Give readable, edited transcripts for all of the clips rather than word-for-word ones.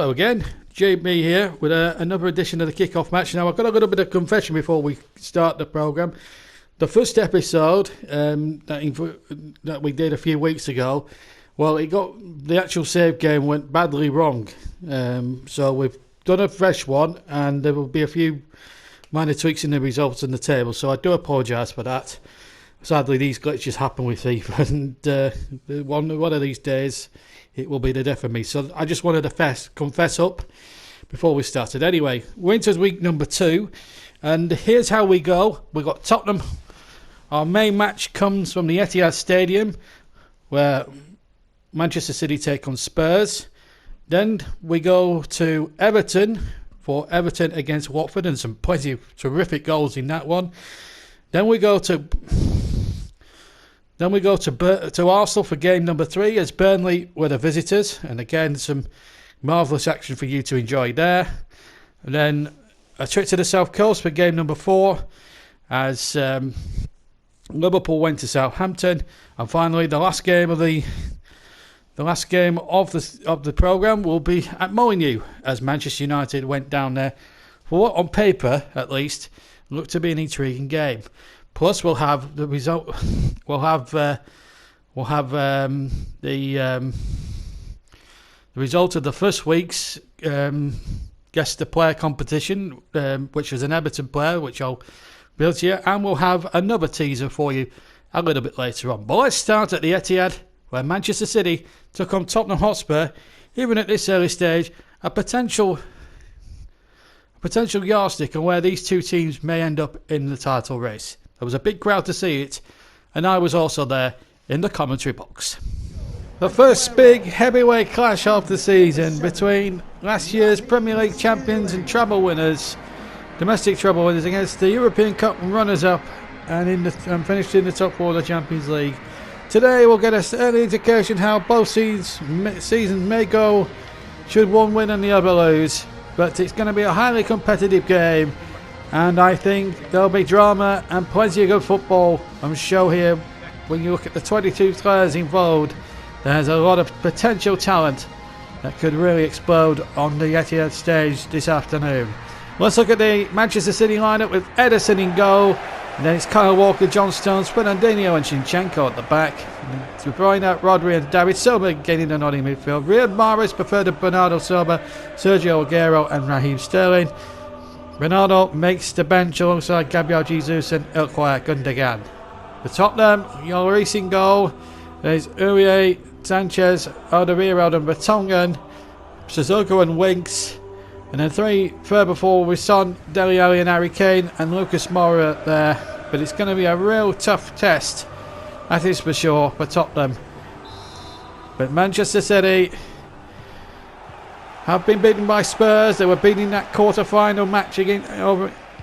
Hello again, JB here with another edition of the Kickoff Match. Now I've got a little bit of confession before we start the programme. The first episode that we did a few weeks ago, well, the actual save game went badly wrong. So we've done a fresh one, and there will be a few minor tweaks in the results in the table. So I do apologise for that. Sadly, these glitches happen with FIFA, and one of these days it will be the death of me. So I just wanted to confess up before we started. Anyway, we're into week number 2, and here's how we go. We've got Tottenham. Our main match comes from the Etihad Stadium, where Manchester City take on Spurs. Then we go to Everton for Everton against Watford, and some plenty of terrific goals in that one. Then we go to Arsenal for game number 3, as Burnley were the visitors, and again some marvellous action for you to enjoy there. And then a trip to the South Coast for game number 4, as Liverpool went to Southampton, and finally the last game of the programme will be at Molineux, as Manchester United went down there for what, on paper at least, looked to be an intriguing game. Plus, we'll have the result. We'll have the result of the first week's guess the player competition, which was an Everton player, which I'll build to you, and we'll have another teaser for you a little bit later on. But let's start at the Etihad, where Manchester City took on Tottenham Hotspur. Even at this early stage, a potential yardstick on where these two teams may end up in the title race. There was a big crowd to see it, and I was also there in the commentary box. The first big heavyweight clash of the season between last year's Premier League champions and domestic treble winners, against the European Cup runners-up and finished in the top 4 of the Champions League. Today we'll get an early indication how both seasons may go should one win and the other lose, but it's going to be a highly competitive game, and I think there'll be drama and plenty of good football on show here. When you look at the 22 players involved, there's a lot of potential talent that could really explode on the Etihad stage this afternoon. Let's look at the Manchester City lineup with Ederson in goal, and then it's Kyle Walker, John Stones, Fernandinho and Zinchenko at the back. De Bruyne, Rodri and David Silva getting the nod in midfield. Riyad Mahrez preferred to Bernardo Silva, Sergio Aguero and Raheem Sterling. Ronaldo makes the bench alongside Gabriel Jesus and Ilkay Gundogan. The Tottenham, Lloris in goal. There's Aurier, Sanchez, Alderweireld and Vertonghen, Sissoko and Winks. And then 3 further forward with Son, Dele Alli and Harry Kane and Lucas Moura there. But it's going to be a real tough test, that is for sure, for Tottenham. But Manchester City have been beaten by Spurs. They were beating that quarter-final match again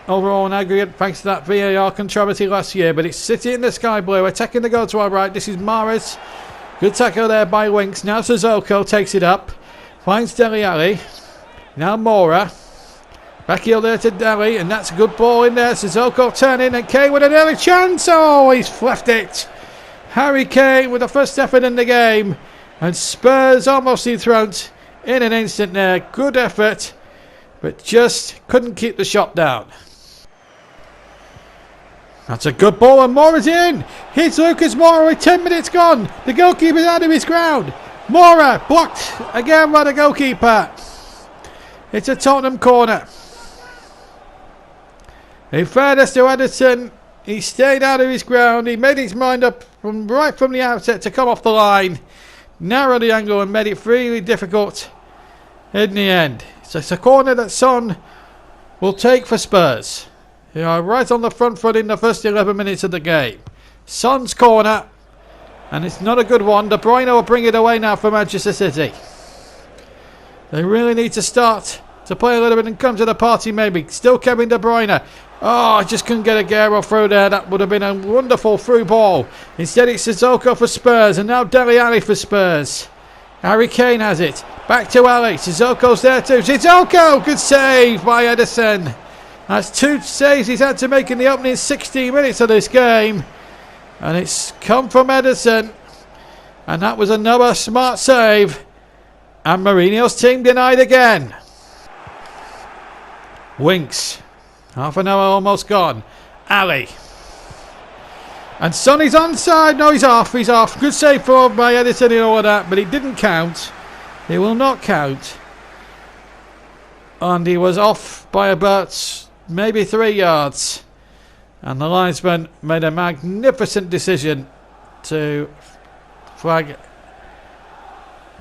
overall in aggregate thanks to that VAR controversy last year. But it's City in the sky blue, attacking the goal to our right. This is Mahrez. Good tackle there by Winks. Now Sissoko takes it up, finds Dele Alli. Now Moura. Back heel there to Dele, and that's a good ball in there. Sissoko turning, and Kane with an early chance. Oh, he's left it. Harry Kane with the first effort in the game, and Spurs almost dethroned in an instant there. Good effort, but just couldn't keep the shot down. That's a good ball, and Moura's in. Here's Lucas Moura with 10 minutes gone. The goalkeeper's out of his ground. Moura blocked again by the goalkeeper. It's a Tottenham corner. In fairness to Ederson, he stayed out of his ground. He made his mind up right from the outset to come off the line, narrowed the angle and made it really difficult in the end. So it's a corner that Son will take for Spurs. They are right on the front foot in the first 11 minutes of the game. Son's corner, and it's not a good one. De Bruyne will bring it away now for Manchester City. They really need to start to play a little bit and come to the party maybe. Still Kevin De Bruyne. Oh, I just couldn't get Aguero through there. That would have been a wonderful through ball. Instead it's Sissoko for Spurs, and now Dele Alli for Spurs. Harry Kane has it. Back to Ali. Sissoko's there too. Sissoko! Good save by Ederson. That's 2 saves he's had to make in the opening 16 minutes of this game. And it's come from Ederson. And that was another smart save. And Mourinho's team denied again. Winks. Half an hour almost gone. Ali. And Sonny's onside. No, he's off. He's off. Good save for by Edison and all that, but it didn't count. It will not count. And he was off by about maybe 3 yards. And the linesman made a magnificent decision to flag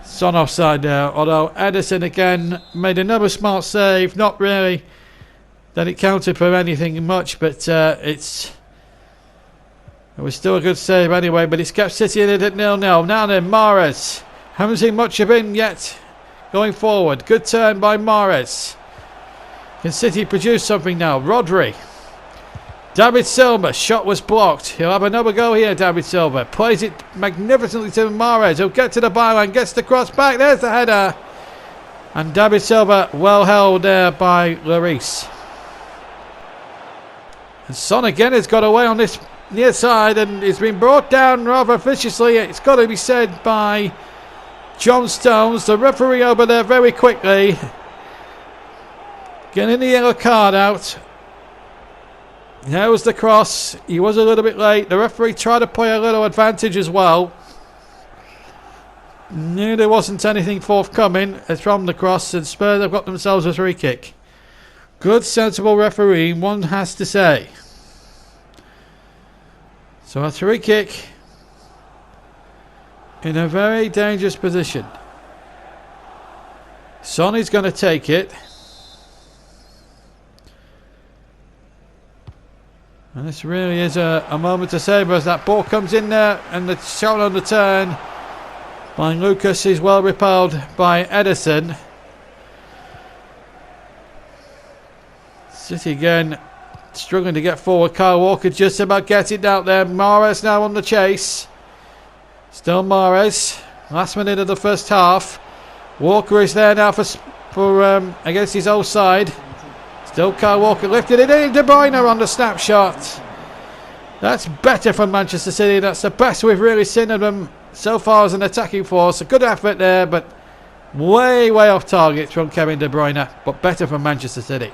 Son offside there. Although Edison again made another smart save. Not really that it counted for anything much, but it was still a good save anyway. But it's kept City in it at 0-0. Now then, Mahrez. Haven't seen much of him yet going forward. Good turn by Mahrez. Can City produce something now? Rodri. David Silva. Shot was blocked. He'll have another go here, David Silva. Plays it magnificently to Mahrez. He'll get to the byline. Gets the cross back. There's the header. And David Silva well held there by Lloris. And Son again has got away on this near side and he's been brought down rather viciously. It's got to be said by John Stones, the referee over there, very quickly. Getting the yellow card out. There was the cross. He was a little bit late. The referee tried to play a little advantage as well. Knew there wasn't anything forthcoming from the cross, and Spurs have got themselves a free kick. Good, sensible referee, one has to say. So a free kick in a very dangerous position. Sonny's going to take it. And this really is a moment to savour as that ball comes in there and the shot on the turn by Lucas is well repelled by Edison. City again struggling to get forward. Kyle Walker just about gets it out there. Mahrez now on the chase. Still Mahrez. Last minute of the first half. Walker is there now for against his old side. Still Kyle Walker lifted it in. De Bruyne on the snapshot. That's better from Manchester City. That's the best we've really seen of them so far as an attacking force. A good effort there, but way off target from Kevin De Bruyne. But better from Manchester City.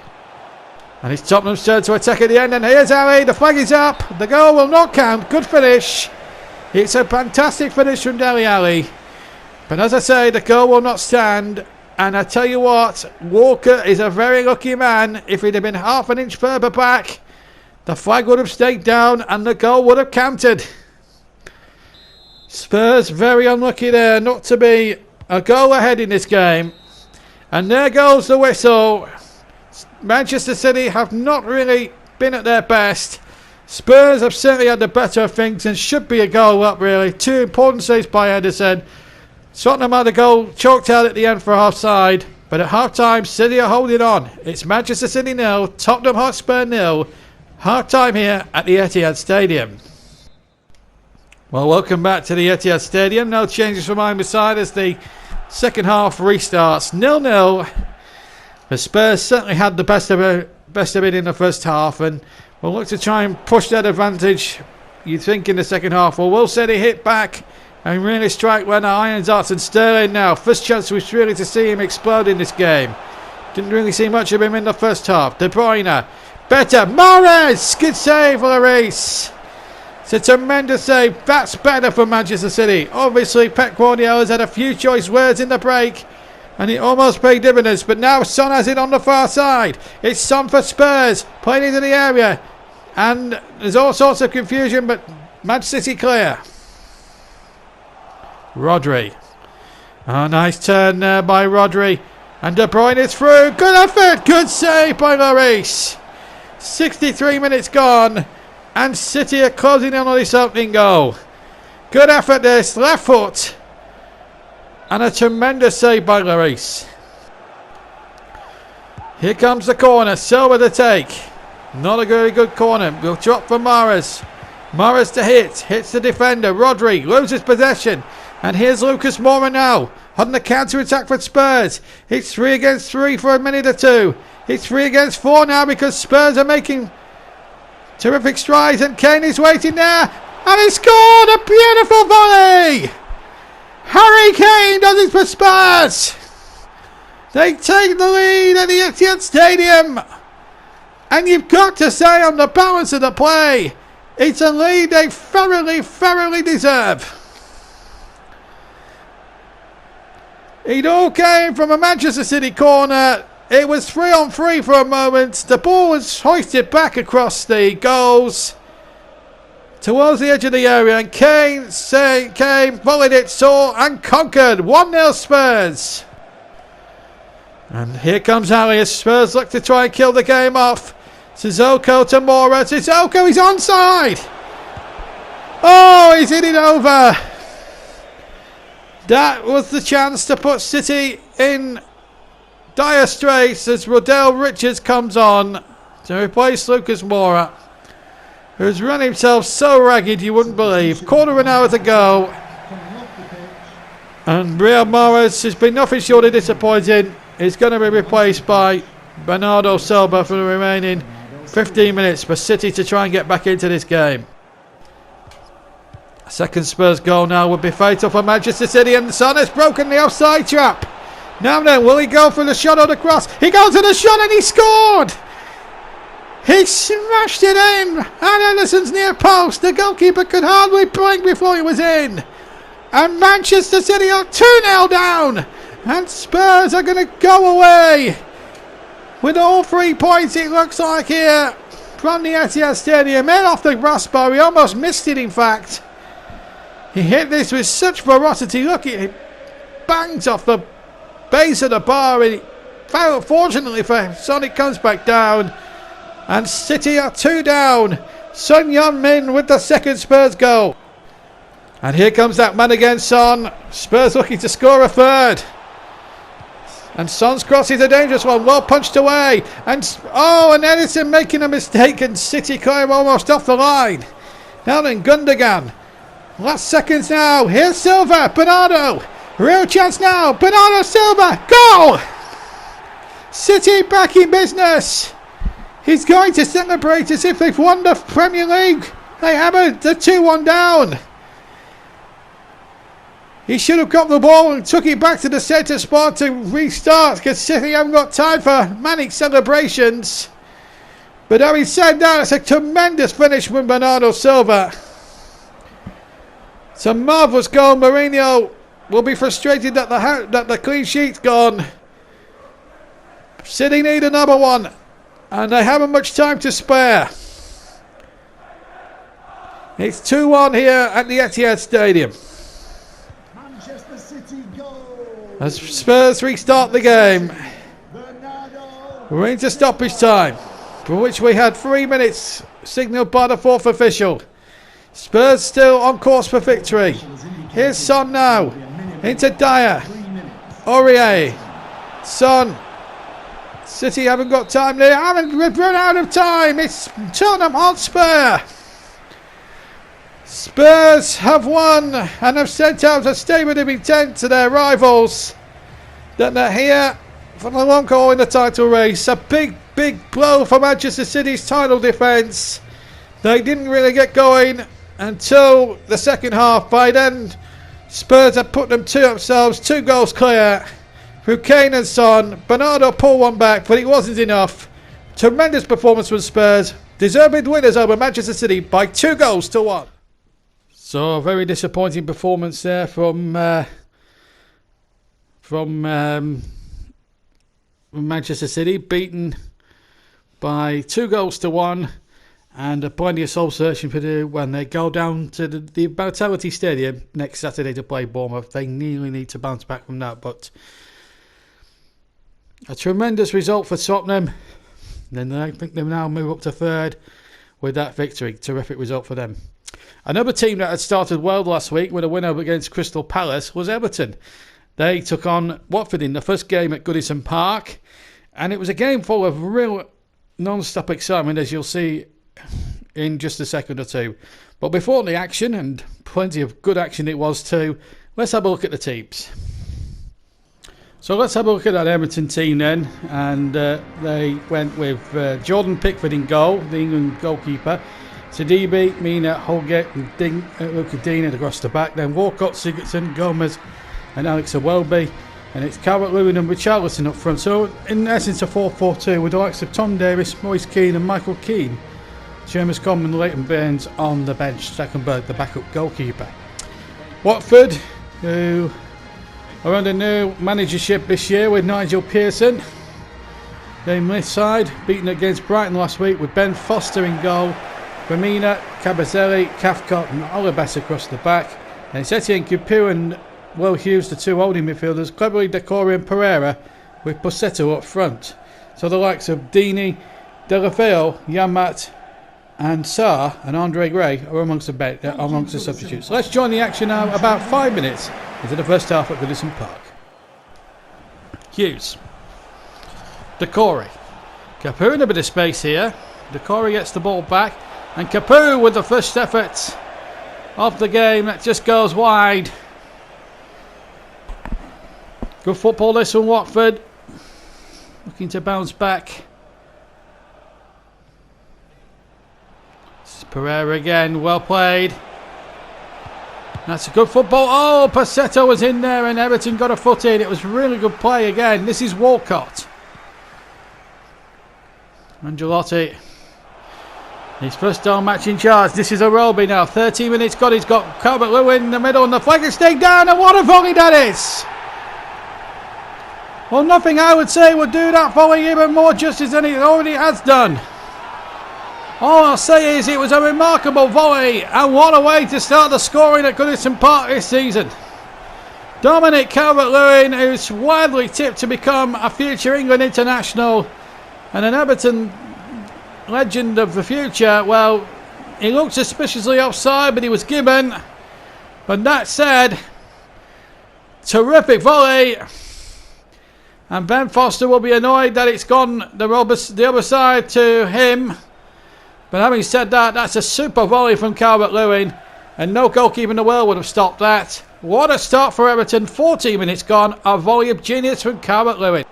And it's Tottenham's turn to attack at the end. And here's Ali. The flag is up. The goal will not count. Good finish. It's a fantastic finish from Dele Alli. But as I say, the goal will not stand. And I tell you what, Walker is a very lucky man. If he'd have been half an inch further back, the flag would have stayed down and the goal would have counted. Spurs very unlucky there not to be a goal ahead in this game. And there goes the whistle. Manchester City have not really been at their best. Spurs have certainly had the better of things and should be a goal up really. Two important saves by Edison. Tottenham had a goal choked out at the end for half-side. But at half-time, City are holding on. It's Manchester City 0, Tottenham Hotspur 0. Half-time here at the Etihad Stadium. Well, welcome back to the Etihad Stadium. No changes from either side as the second half restarts. 0-0. The Spurs certainly had the best of it in the first half. And we'll look to try and push that advantage, you think, in the second half. Well, will City hit back and really strike when irons out? And Sterling now. First chance was really to see him explode in this game. Didn't really see much of him in the first half. De Bruyne. Better. Mahrez. Good save for Lloris. It's a tremendous save. That's better for Manchester City. Obviously, Pep Guardiola's had a few choice words in the break. And it almost paid dividends. But now Son has it on the far side. It's Son for Spurs. Playing into the area. And there's all sorts of confusion. But Manchester City clear. Rodri. Oh, nice turn there by Rodri. And De Bruyne is through. Good effort. Good save by Lloris. 63 minutes gone. And City are closing in on this opening goal. Good effort this. Left foot. And a tremendous save by Lloris. Here comes the corner. Silva to take. Not a very good corner. Will drop for Mahrez. Mahrez to hit. Hits the defender. Rodri loses possession. And here's Lucas Moura now. On the counter-attack for Spurs. It's 3 against 3 for a minute or two. It's 3 against 4 now because Spurs are making terrific strides. And Kane is waiting there. And he scored a beautiful volley. Harry Kane does it for Spurs. They take the lead at the Etihad Stadium. And you've got to say, on the balance of the play, it's a lead they thoroughly deserve. It all came from a Manchester City corner. It was 3-on-3 for a moment. The ball was hoisted back across the goals towards the edge of the area, and Kane volleyed it, saw and conquered. 1-0 Spurs. And here comes Ali as Spurs look to try and kill the game off. Sissoko to Mora. Sissoko, he's onside. Oh, he's hit it over. That was the chance to put City in dire straits as Rodell Richards comes on to replace Lucas Moura, who's run himself so ragged you wouldn't believe. Quarter of an hour to go. And Riyad Mahrez has been nothing short of disappointing. He's going to be replaced by Bernardo Silva for the remaining 15 minutes for City to try and get back into this game. Second Spurs goal now would be fatal for Manchester City, and Son has broken the offside trap. Now then, will he go for the shot or the cross? He goes for the shot and he scored! He smashed it in at Henderson's near post. The goalkeeper could hardly blink before he was in. And Manchester City are 2-0 down. And Spurs are going to go away with all 3 points, it looks like, here from the Etihad Stadium. Head off the crossbar. He almost missed it, in fact. He hit this with such ferocity. Look, it bangs off the base of the bar. And fortunately for Son, it comes back down. And City are 2 down. Son Heung-min with the second Spurs goal. And here comes that man again, Son. Spurs looking to score a third. And Son's cross is a dangerous one. Well punched away. And Edison making a mistake, and City climb almost off the line. Now then, Gundogan. Last seconds now. Here's Silva. Bernardo. Real chance now. Bernardo Silva. Goal! City back in business. He's going to celebrate as if they've won the Premier League. They haven't. They're 2-1 down. He should have got the ball and took it back to the centre spot to restart, because City haven't got time for manic celebrations. But having said that, it's a tremendous finish from Bernardo Silva. It's a marvellous goal. Mourinho will be frustrated that the clean sheet's gone. City need another one, and they haven't much time to spare. It's 2-1 here at the Etihad Stadium. Manchester City goal. As Spurs restart the game, we're into stoppage time, for which we had 3 minutes signalled by the fourth official. Spurs still on course for victory. Here's Son now, into Dyer, Aurier, Son. City haven't got time. We've run out of time. It's Tottenham Hotspur. Spurs have won and have sent out a statement of intent to their rivals that they're here for the long haul in the title race. A big blow for Manchester City's title defence. They didn't really get going until the second half. By then, Spurs had put them to themselves, 2 goals clear through Kane and Son. Bernardo pulled one back, but it wasn't enough. Tremendous performance from Spurs. Deserved winners over Manchester City by 2-1. So a very disappointing performance there from Manchester City, beaten by 2-1, and plenty of soul searching to do when they go down to the Vitality Stadium next Saturday to play Bournemouth. They nearly need to bounce back from that, but a tremendous result for Tottenham. Then I think they now move up to third with that victory. Terrific result for them. Another team that had started well last week with a win over against Crystal Palace was Everton. They took on Watford in the first game at Goodison Park, and it was a game full of real non-stop excitement, as you'll see in just a second or two. But before the action, and plenty of good action it was too, let's have a look at the teams. So let's have a look at that Everton team then, and they went with Jordan Pickford in goal, the England goalkeeper. Sidibe, Mina, Holgate and Luka Digne across the back. Then Walcott, Sigurdsson, Gomez and Alex Iwobi. And it's Calvert-Lewin and Richarlison up front. So in essence a 4-4-2 with the likes of Tom Davies, Moise Keane and Michael Keane. Seamus Coleman, Leighton Baines on the bench. Steckenberg the backup goalkeeper. Watford, who are under new managership this year with Nigel Pearson. Game this side, beaten against Brighton last week with Ben Foster in goal. Firmina, Cabazelli, Cathcart and Olibas across the back. And it's Etienne Capoue and Will Hughes, the two holding midfielders. Cleverly, Decore and Pereira with Pussetto up front. So the likes of Dini, Delafeo, Yamat and Sarr and Andre Gray are amongst the substitutes. So let's join the action now about 5 minutes into the first half at Goodison Park. Hughes. Decore. Capoue in a bit of space here. Decore gets the ball back. And Capoue with the first effort of the game. That just goes wide. Good football this from Watford. Looking to bounce back. This is Pereira again. Well played. That's a good football. Oh, Pussetto was in there and Everton got a foot in. It was really good play again. This is Walcott. Angelotti. His first down match in charge. This is Arobi now. 13 minutes gone. He's got Calvert-Lewin in the middle and the flag is staying down. And what a volley that is! Well, nothing I would say would do that volley even more justice than it already has done. All I'll say is it was a remarkable volley. And what a way to start the scoring at Goodison Park this season. Dominic Calvert-Lewin, who's widely tipped to become a future England international and an Everton legend of the future. Well, he looked suspiciously offside, but he was given. But that said, terrific volley. And Ben Foster will be annoyed that it's gone the other side to him. But having said that, that's a super volley from Calvert-Lewin. And no goalkeeper in the world would have stopped that. What a start for Everton. 14 minutes gone. A volley of genius from Calvert-Lewin.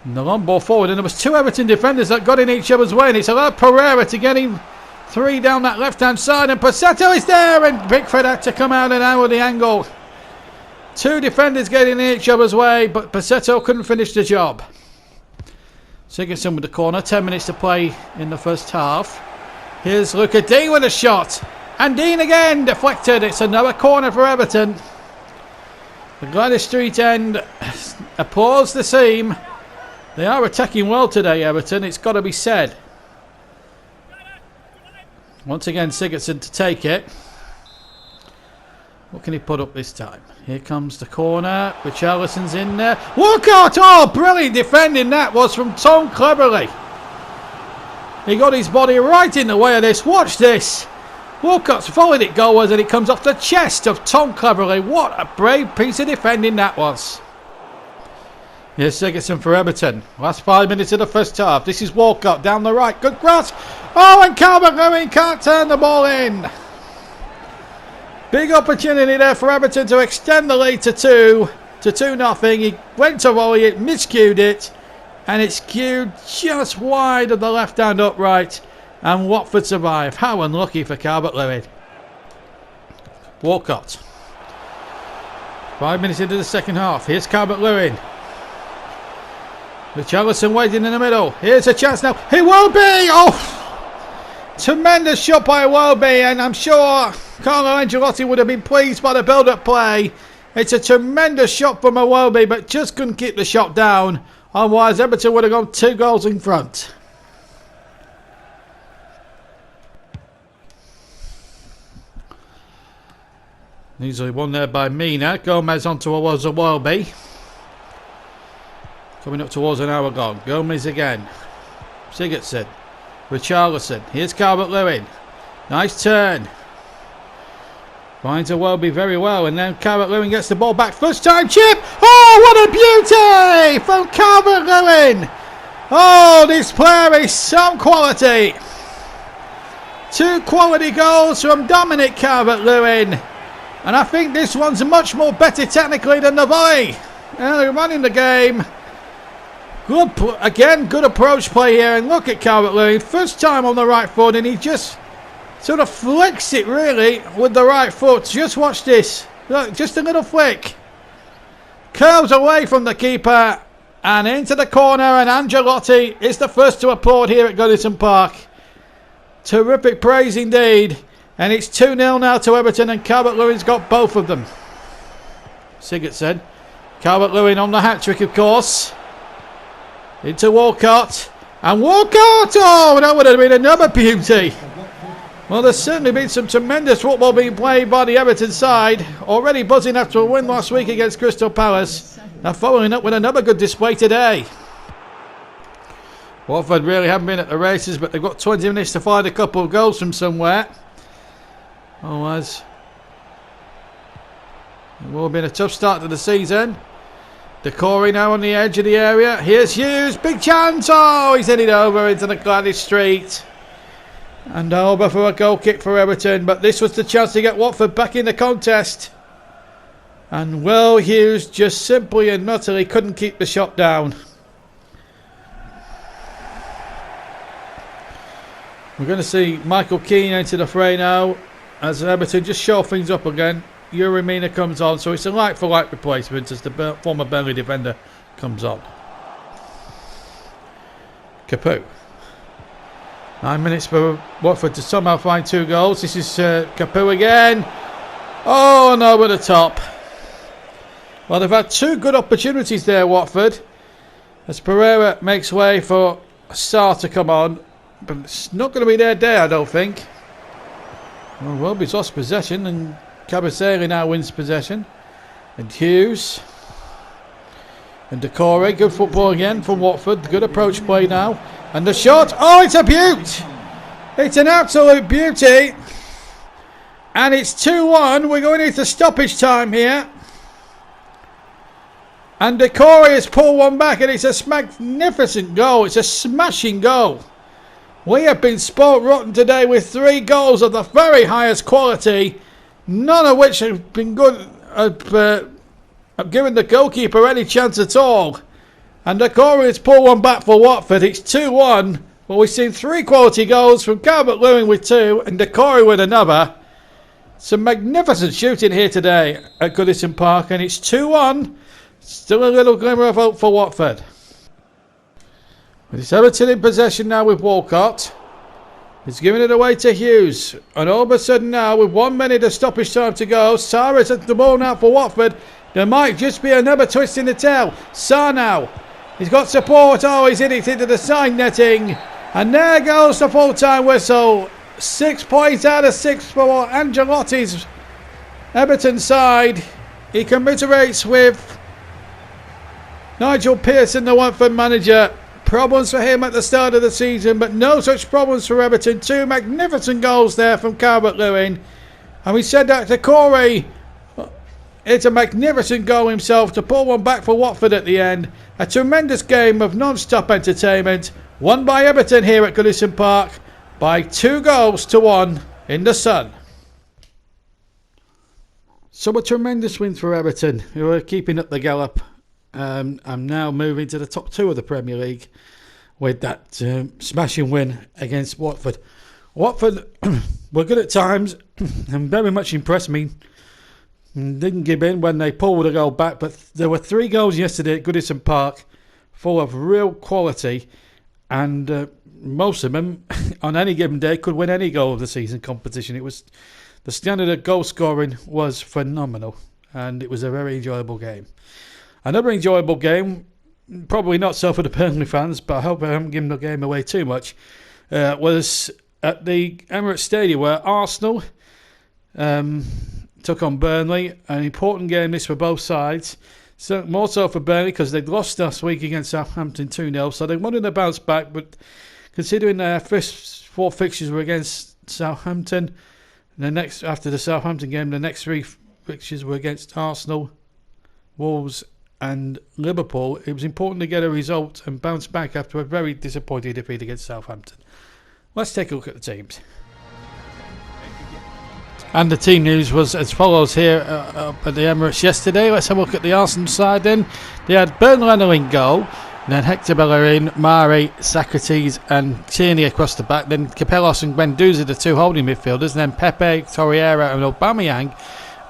And the long ball forward, and there was two Everton defenders that got in each other's way, and it's allowed Pereira to get him three down that left-hand side, and Pussetto is there, and Pickford had to come out and out with the angle. Two defenders getting in each other's way, but Pussetto couldn't finish the job. Sigurdsson with the corner, 10 minutes to play in the first half. Here's Luca Dean with a shot, and Dean again deflected. It's another corner for Everton. The Gladys Street end applauds the team. They are attacking well today, Everton, it's got to be said. Once again, Sigurdsson to take it. What can he put up this time? Here comes the corner. Richarlison's in there. Walcott! Oh, brilliant defending that was from Tom Cleverly. He got his body right in the way of this. Watch this. Walcott's followed it goalwards and it comes off the chest of Tom Cleverly. What a brave piece of defending that was. Here's Sigurdsson for Everton. Last 5 minutes of the first half. This is Walcott down the right. Good cross. Oh, and Calvert-Lewin can't turn the ball in. Big opportunity there for Everton to extend the lead to 2-0. He went to volley it, miscued it, and it's cued just wide of the left-hand upright. And Watford survive. How unlucky for Calvert-Lewin. Walcott. 5 minutes into the second half. Here's Calvert-Lewin. Richarlison waiting in the middle. Here's a chance now. He will be! Oh! Tremendous shot by Welby, and I'm sure Carlo Ancelotti would have been pleased by the build-up play. It's a tremendous shot from Welby, but just couldn't keep the shot down. Otherwise, Everton would have gone 2 goals in front. Easily won there by Mina. Gomez on towards Welby. Coming up towards an hour gone. Gomez again. Sigurdsson. Richarlison. Here's Calvert-Lewin. Nice turn. Finds a Welby very well. And then Calvert-Lewin gets the ball back. First time chip. Oh, what a beauty from Calvert-Lewin. Oh, this player is some quality. 2 quality goals from Dominic Calvert-Lewin. And I think this one's much more better technically than the volley. Early on in the game. Good approach play here, and look at Calvert-Lewin, first time on the right foot, and he just sort of flicks it really with the right foot. Just watch this, look, just a little flick. curls away from the keeper and into the corner, and Ancelotti is the first to applaud here at Goodison Park. Terrific praise indeed. And it's 2-0 now to Everton, and Calvert-Lewin's got both of them. Sigurdsson. Calvert-Lewin on the hat-trick, of course. Into Walcott. And Walcott! Oh, that would have been another beauty. Well, there's certainly been some tremendous football being played by the Everton side. Already buzzing after a win last week against Crystal Palace. Now following up with another good display today. Watford really haven't been at the races, but they've got 20 minutes to find a couple of goals from somewhere. Otherwise, it will have been a tough start to the season. Decore now on the edge of the area. Here's Hughes. Big chance. Oh, he's headed over into the Gladys Street. And over for a goal kick for Everton. But this was the chance to get Watford back in the contest. And Will Hughes just simply and utterly couldn't keep the shot down. We're going to see Michael Keane enter the fray now, as Everton just show things up again. Yuri Mina comes on, so it's a like-for-like replacement as the former Burnley defender comes on. Capoue. 9 minutes for Watford to somehow find 2 goals. This is Capoue again. Oh, no, over the top. Well, they've had 2 good opportunities there, Watford, as Pereira makes way for Sarr to come on. But it's not going to be their day, I don't think. Well, Welby's lost possession, and Cabasele now wins possession. And Hughes. And Decore, good football again from Watford. Good approach play now. And the shot. Oh, it's a beaut! It's an absolute beauty. And it's 2-1. We're going into stoppage time here. And Decore has pulled one back, and it's a magnificent goal. It's a smashing goal. We have been spoilt rotten today with 3 goals of the very highest quality, none of which have been good at giving the goalkeeper any chance at all. And Decore has pulled one back for Watford. It's 2-1. Well, we've seen 3 quality goals from Calvert-Lewin with 2 and Decore with another. Some magnificent shooting here today at Goodison Park, and it's 2-1. Still a little glimmer of hope for Watford. It's Everton in possession now with Walcott. He's giving it away to Hughes. And all of a sudden now, with 1 minute of stoppage time to go, Sarr is at the ball now for Watford. There might just be another twist in the tail. Sarr now. He's got support. Oh, he's hit it into the side netting. And there goes the full-time whistle. 6 points out of 6 for Ancelotti's Everton side. He commiserates with Nigel Pearson, the Watford manager. Problems for him at the start of the season, but no such problems for Everton. 2 magnificent goals there from Calvert-Lewin. And we said that to Corey. It's a magnificent goal himself to pull one back for Watford at the end. A tremendous game of non-stop entertainment. Won by Everton here at Goodison Park by 2 goals to 1 in the sun. So a tremendous win for Everton, who are keeping up the gallop. I'm now moving to the top 2 of the Premier League with that smashing win against Watford. Watford were good at times and very much impressed me. Didn't give in when they pulled a goal back, but there were 3 goals yesterday at Goodison Park full of real quality, and most of them on any given day could win any goal of the season competition. It was the standard of goal scoring was phenomenal, and it was a very enjoyable game. Another enjoyable game, probably not so for the Burnley fans, but I hope I haven't given the game away too much, was at the Emirates Stadium, where Arsenal took on Burnley. An important game this for both sides. So, more so for Burnley because they'd lost last week against Southampton 2-0, so they wanted to bounce back, but considering their first 4 fixtures were against Southampton, after the Southampton game, the next 3 fixtures were against Arsenal, Wolves and Liverpool. It was important to get a result and bounce back after a very disappointing defeat against Southampton. Let's take a look at the teams. And the team news was as follows here at the Emirates yesterday. Let's have a look at the Arsenal side then. They had Bernd Leno in goal, then Hector Bellerin, Mari, Socrates and Tierney across the back. Then Capellos and Guendouzi, the 2 holding midfielders. And then Pepe, Torreira and Aubameyang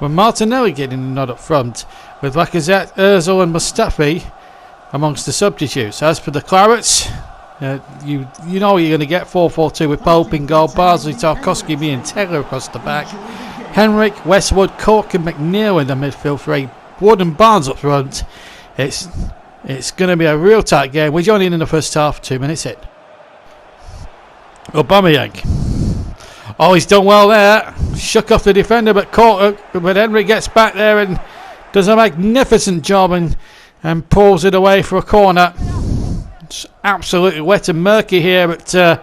with Martinelli getting the nod up front, with Lacazette, Ozil and Mustafi amongst the substitutes. As for the Clarets, you know you're going to get 4-4-2 with Pope in goal, Barnsley, Tarkowski, me and Taylor across the back, Henrik, Westwood, Cork and McNeil in the midfield three, Wood and Barnes up front. It's going to be a real tight game. We're joining in the first half, 2 minutes in. Aubameyang. Oh, he's done well there. Shook off the defender, but Henry gets back there and does a magnificent job and pulls it away for a corner. It's absolutely wet and murky here at the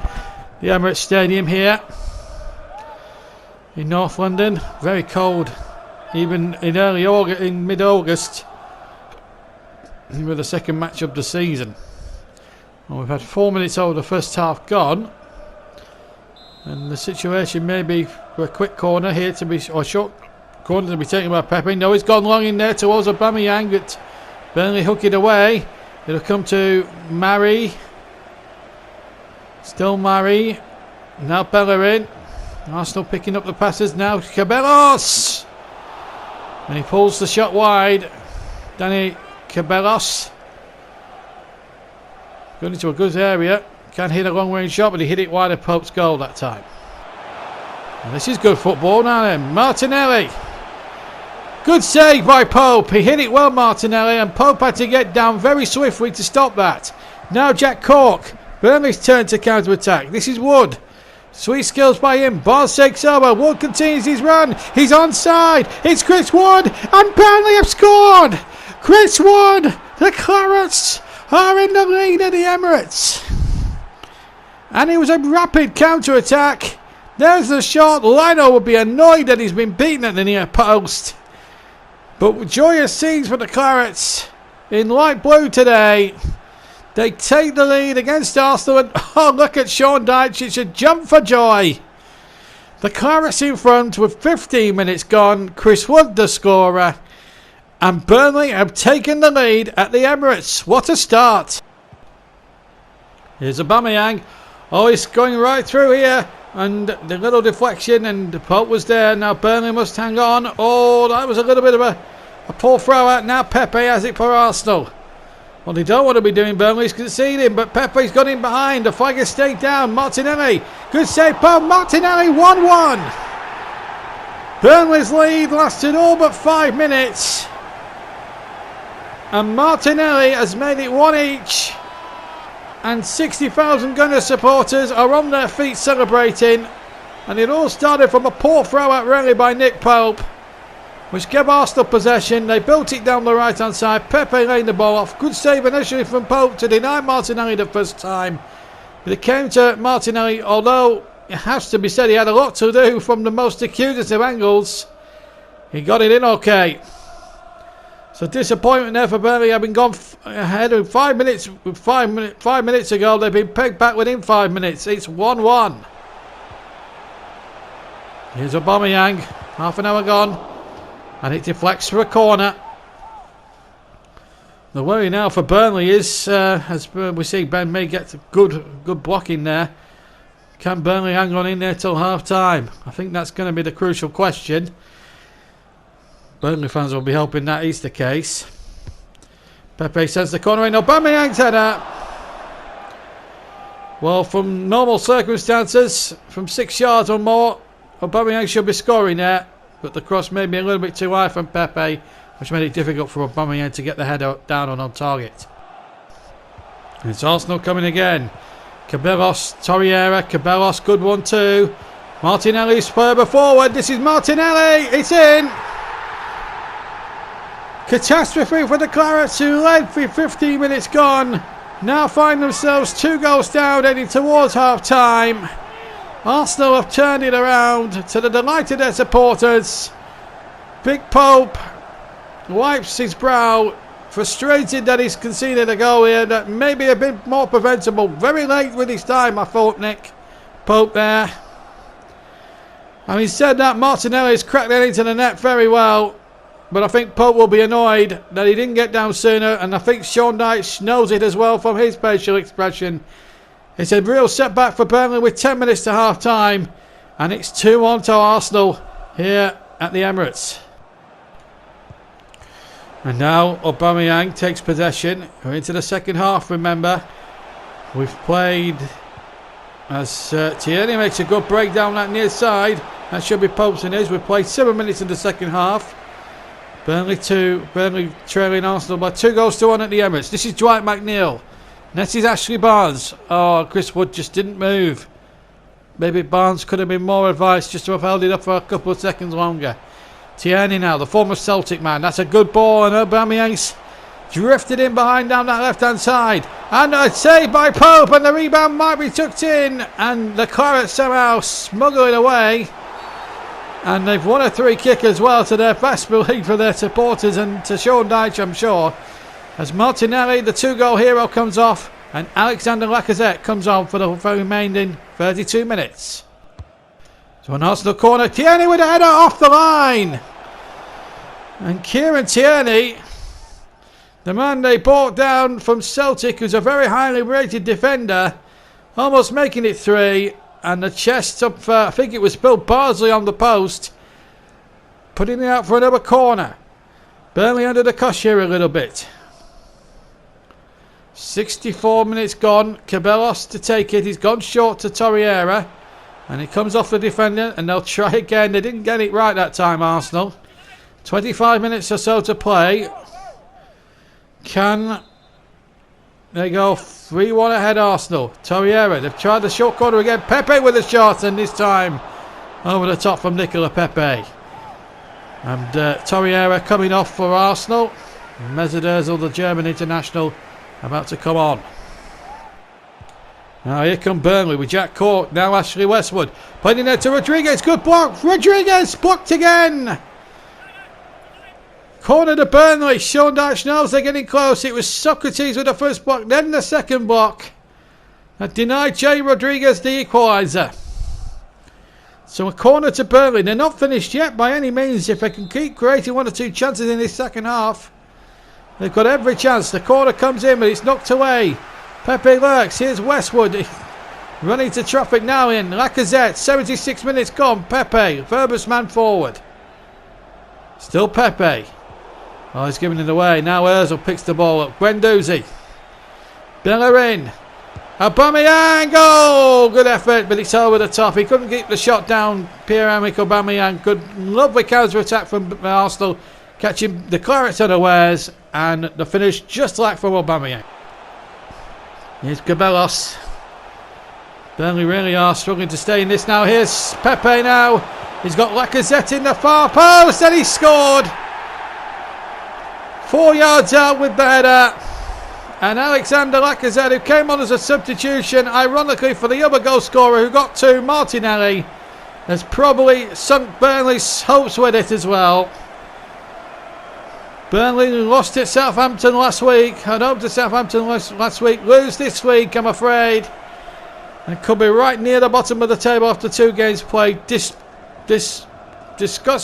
Emirates Stadium here in North London. Very cold, even in mid-August, with the second match of the season. Well, we've had 4 minutes over the first half gone. And the situation may be for a quick corner here to be, or short corner to be taken by Pepe. No, he's gone long in there towards Aubameyang, but Burnley hook it away. It'll come to Mari. Still Mari. Now Bellerin. Arsenal picking up the passes now. Cabellos! And he pulls the shot wide. Danny Cabellos. Going into a good area. Can't hit a long range shot, but he hit it wide of Pope's goal that time. And this is good football now then. Martinelli. Good save by Pope. He hit it well, Martinelli, and Pope had to get down very swiftly to stop that. Now Jack Cork. Burnley's turn to counter-attack. This is Wood. Sweet skills by him. Barnes takes over. Wood continues his run. He's onside. It's Chris Wood, and Burnley have scored. Chris Wood. The Clarets are in the lead at the Emirates. And it was a rapid counter-attack. There's the shot. Lino would be annoyed that he's been beaten at the near post. But joyous scenes for the Clarets in light blue today. They take the lead against Arsenal. And oh, look at Sean Dyche. It's a jump for joy. The Clarets in front with 15 minutes gone. Chris Wood the scorer. And Burnley have taken the lead at the Emirates. What a start. Here's Aubameyang. Oh, he's going right through here. And the little deflection, and the Pope was there. Now Burnley must hang on. Oh, that was a little bit of a poor throw out. Now Pepe has it for Arsenal. Well, they don't want to be doing Burnley's conceding, but Pepe's got in behind. The flag is stayed down. Martinelli. Good save, Pope. Martinelli 1-1. Burnley's lead lasted all but 5 minutes. And Martinelli has made it one each. And 60,000 Gunner supporters are on their feet celebrating. And it all started from a poor throw out really by Nick Pope, which gave Arsenal possession. They built it down the right hand side. Pepe laid the ball off. Good save initially from Pope to deny Martinelli the first time. But it came to Martinelli, although it has to be said he had a lot to do from the most accusative angles. He got it in okay. So disappointment there for Burnley, having gone ahead of 5 minutes. 5 minutes ago, they've been pegged back within 5 minutes. It's 1-1. Here's Aubameyang, half an hour gone, and it deflects for a corner. The worry now for Burnley is, as we see, Ben may get good blocking there. Can Burnley hang on in there till half time? I think that's going to be the crucial question. Burnley fans will be hoping that is the case. Pepe sends the corner in. Aubameyang's header. Well, from normal circumstances, from 6 yards or more, Aubameyang should be scoring there. But the cross may be a little bit too high from Pepe, which made it difficult for Aubameyang to get the header down on target. And it's Arsenal coming again. Cabellos, Torreira, Cabellos, good one too. Martinelli's further forward. This is Martinelli. It's in. Catastrophe for the Clarets, who led for 15 minutes gone. Now find themselves 2 goals down, heading towards half time. Arsenal have turned it around to the delight of their supporters. Big Pope wipes his brow, frustrated that he's conceded a goal here that may be a bit more preventable. Very late with his time, I thought, Nick Pope there. Having said that, Martinelli's cracked that into the net very well. But I think Pope will be annoyed that he didn't get down sooner, and I think Sean Dyche knows it as well from his facial expression. It's a real setback for Burnley with 10 minutes to half time, and it's 2-1 to Arsenal here at the Emirates. And now Aubameyang takes possession. We're into the second half, remember. We've played as Tierney makes a good break down that near side. That should be Pope's and his. We've played 7 minutes in the second half. Burnley trailing Arsenal by 2-1 at the Emirates. This is Dwight McNeil. Next is Ashley Barnes. Oh, Chris Wood just didn't move. Maybe Barnes could have been more advised just to have held it up for a couple of seconds longer. Tierney now, the former Celtic man. That's a good ball, and Aubameyang's drifted in behind down that left-hand side. And a save by Pope, and the rebound might be tucked in. And the Clarets somehow smuggle it away. And they've won a 3-kick as well, to their vast relief for their supporters and to Sean Dyche, I'm sure. As Martinelli, the 2-goal hero, comes off, and Alexander Lacazette comes on for the remaining 32 minutes. So an Arsenal corner, Tierney with a header off the line. And Kieran Tierney, the man they brought down from Celtic, who's a very highly rated defender, almost making it 3. And the chest up for, I think it was Bill Bardsley on the post, putting it out for another corner. Burnley under the cosh here a little bit. 64 minutes gone. Cabellos to take it. He's gone short to Torreira. And he comes off the defender, and they'll try again. They didn't get it right that time, Arsenal. 25 minutes or so to play. Can they go 3-1 ahead, Arsenal? Torreira, they've tried the short corner again. Pepe with a shot, and this time over the top from Nicola Pepe. And Torreira coming off for Arsenal. Mesut Ozil, the German international, about to come on. Now here come Burnley with Jack Cork. Now Ashley Westwood. Playing there to Rodriguez. Good block. Rodriguez blocked again. Corner to Burnley. Sean Dyche knows they're getting close. It was Socrates with the first block, then the second block. That denied Jay Rodriguez the equaliser. So a corner to Burnley. They're not finished yet by any means. If they can keep creating 1 or 2 chances in this second half, they've got every chance. The corner comes in, but it's knocked away. Pepe lurks. Here's Westwood. Running to traffic now in. Lacazette. 76 minutes gone. Pepe. Verbus man forward. Still Pepe. Oh, he's giving it away. Now Ozil picks the ball up. Guendouzi. Bellerin. Aubameyang. Oh, good effort, but it's over the top. He couldn't keep the shot down. Pierre-Emerick Aubameyang. Good, lovely counter-attack from Arsenal. Catching the Clarets unawares. And the finish just like from Aubameyang. Here's Cabellos. Burnley really are struggling to stay in this now. Here's Pepe now. He's got Lacazette in the far post, and he scored. 4 yards out with the header. And Alexander Lacazette, who came on as a substitution, ironically for the other goal scorer who got 2, Martinelli, has probably sunk Burnley's hopes with it as well. Burnley lost at Southampton last week. Had hoped to Southampton last week. Lose this week, I'm afraid. And could be right near the bottom of the table after 2 games played. Disgust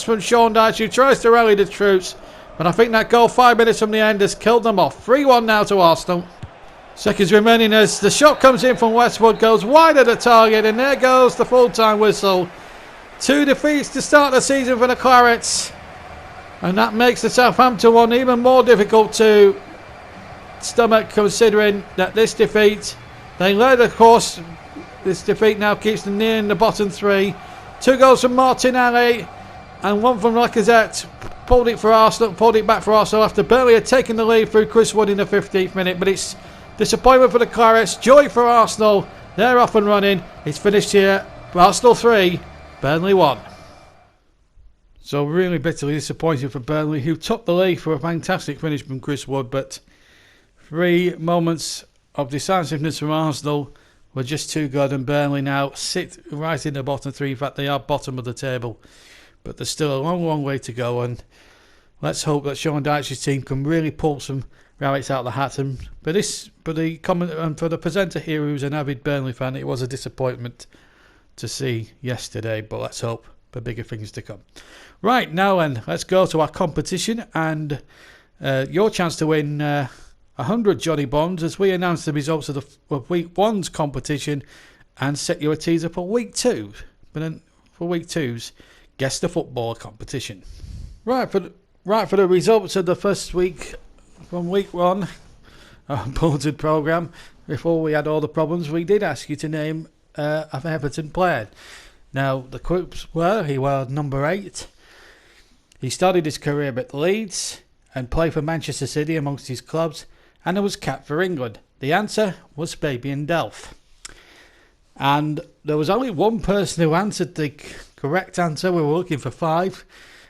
from Sean Dyche, who tries to rally the troops. But I think that goal 5 minutes from the end has killed them off. 3-1 now to Arsenal. Seconds remaining as the shot comes in from Westwood. Goes wide of the target. And there goes the full-time whistle. 2 defeats to start the season for the Clarets. And that makes the Southampton one even more difficult to stomach, considering that this defeat, they led, of course. This defeat now keeps them near in the bottom 3. 2 goals from Martinelli and 1 from Lacazette. Pulled it back for Arsenal after Burnley had taken the lead through Chris Wood in the 15th minute. But it's disappointment for the Clarets, joy for Arsenal. They're off and running. It's finished here. Arsenal 3, Burnley 1. So really bitterly disappointed for Burnley, who took the lead for a fantastic finish from Chris Wood. But 3 moments of decisiveness from Arsenal were just too good, and Burnley now sit right in the bottom 3. In fact, they are bottom of the table. But there's still a long, long way to go, and let's hope that Sean Dyche's team can really pull some rabbits out of the hat. And for the presenter here, who's an avid Burnley fan, it was a disappointment to see yesterday. But let's hope for bigger things to come. Right, now then, let's go to our competition and your chance to win 100 Johnny Bonds as we announce the results of Week 1's competition and set you a teaser for Week 2. But then for Week 2's Guess the Football competition. Right, for Right, for the results of the first week from week 1, our bulleted programme, before we had all the problems, we did ask you to name an Everton player. Now, the groups were, he was number 8. He started his career at Leeds and played for Manchester City amongst his clubs, and it was capped for England. The answer was Fabian Delph. And there was only one person who answered the correct answer. We were looking for 5.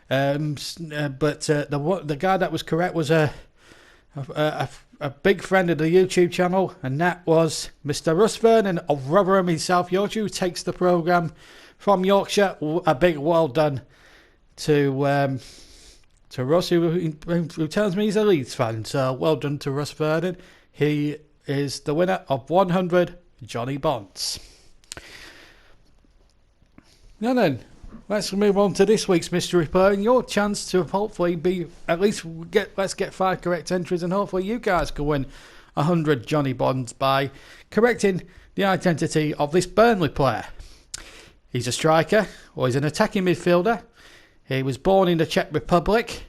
But the guy that was correct was a big friend of the YouTube channel, and that was Mr. Russ Vernon of Rotherham in South Yorkshire, who takes the programme from Yorkshire. A big well done to Russ, who tells me he's a Leeds fan. So well done to Russ Vernon. He is the winner of 100 Johnny Bonds. Now then, let's move on to this week's mystery player, and your chance to hopefully be let's get 5 correct entries, and hopefully you guys can win 100 Johnny Bonds by correcting the identity of this Burnley player. He's a striker, or he's an attacking midfielder. He was born in the Czech Republic.